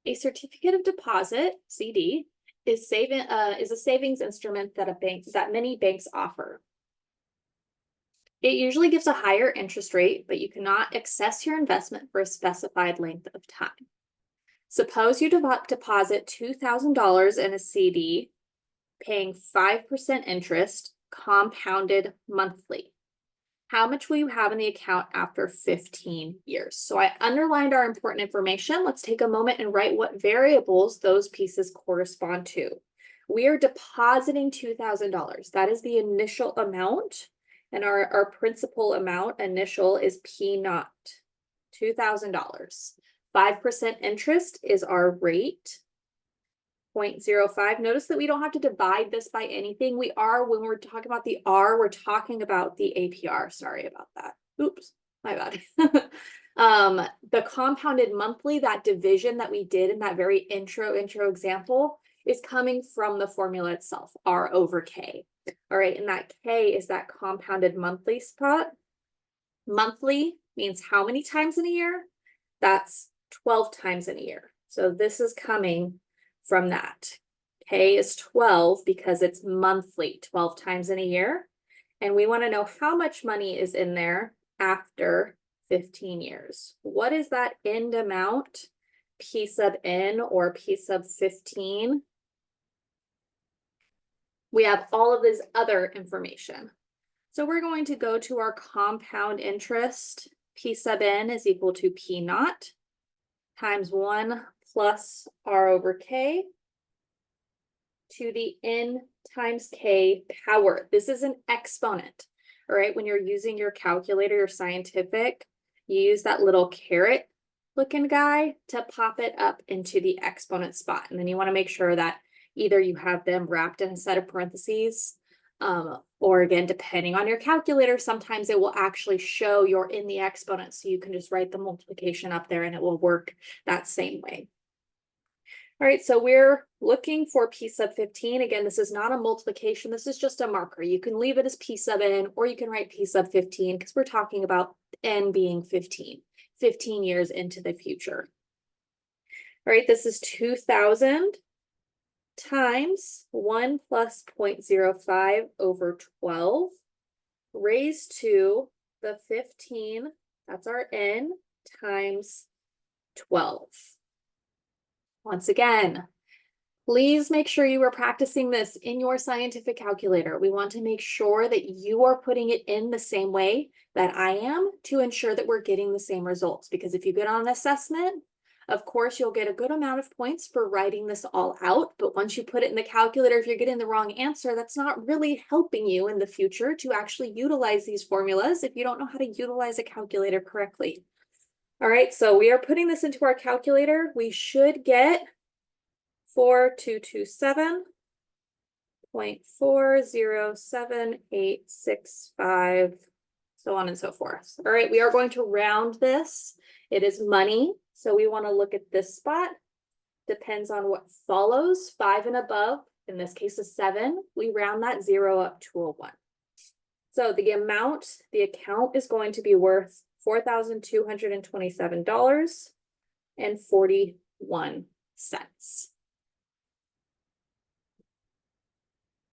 A certificate of deposit, CD, is a savings instrument that many banks offer. It usually gives a higher interest rate, but you cannot access your investment for a specified length of time. Suppose you deposit $2,000 in a CD, paying 5% interest, compounded monthly. How much will you have in the account after 15 years? So I underlined our important information. Let's take a moment and write what variables those pieces correspond to. We are depositing $2,000. That is the initial amount. And our principal amount initial is P naught, $2,000. 5% interest is our rate, 0.05. Notice that we don't have to divide this by anything. We are, when we're talking about the R, we're talking about the APR. Sorry about that. Oops, my bad. The compounded monthly, that division that we did in that very intro example, is coming from the formula itself, R over K. All right, and that K is that compounded monthly spot. Monthly means how many times in a year? That's 12 times in a year. So this is coming from that. K is 12 because it's monthly, 12 times in a year. And we want to know how much money is in there after 15 years. What is that end amount? P sub n or P sub 15? We have all of this other information. So we're going to go to our compound interest. P sub n is equal to P naught times 1 plus R over K to the n times K power. This is an exponent, all right? When you're using your calculator, your scientific, you use that little caret looking guy to pop it up into the exponent spot. And then you want to make sure that either you have them wrapped in a set of parentheses, or again, depending on your calculator, sometimes it will actually show you're in the exponent. So you can just write the multiplication up there and it will work that same way. All right, so we're looking for P sub 15. Again, this is not a multiplication. This is just a marker. You can leave it as P sub n, or you can write P sub 15 because we're talking about n being 15 years into the future. All right, this is 2,000 times 1 plus 0.05 over 12 raised to the 15, that's our n, times 12. Once again, please make sure you are practicing this in your scientific calculator. We want to make sure that you are putting it in the same way that I am to ensure that we're getting the same results. Because if you get on an assessment, of course, you'll get a good amount of points for writing this all out. But once you put it in the calculator, if you're getting the wrong answer, that's not really helping you in the future to actually utilize these formulas if you don't know how to utilize a calculator correctly. All right, so we are putting this into our calculator. We should get 422.407865, so on and so forth. All right, we are going to round this. It is money, so we want to look at this spot. Depends on what follows, 5 and above. In this case is 7. We round that 0 up to a 1. So the amount, the account is going to be worth $4,227.41.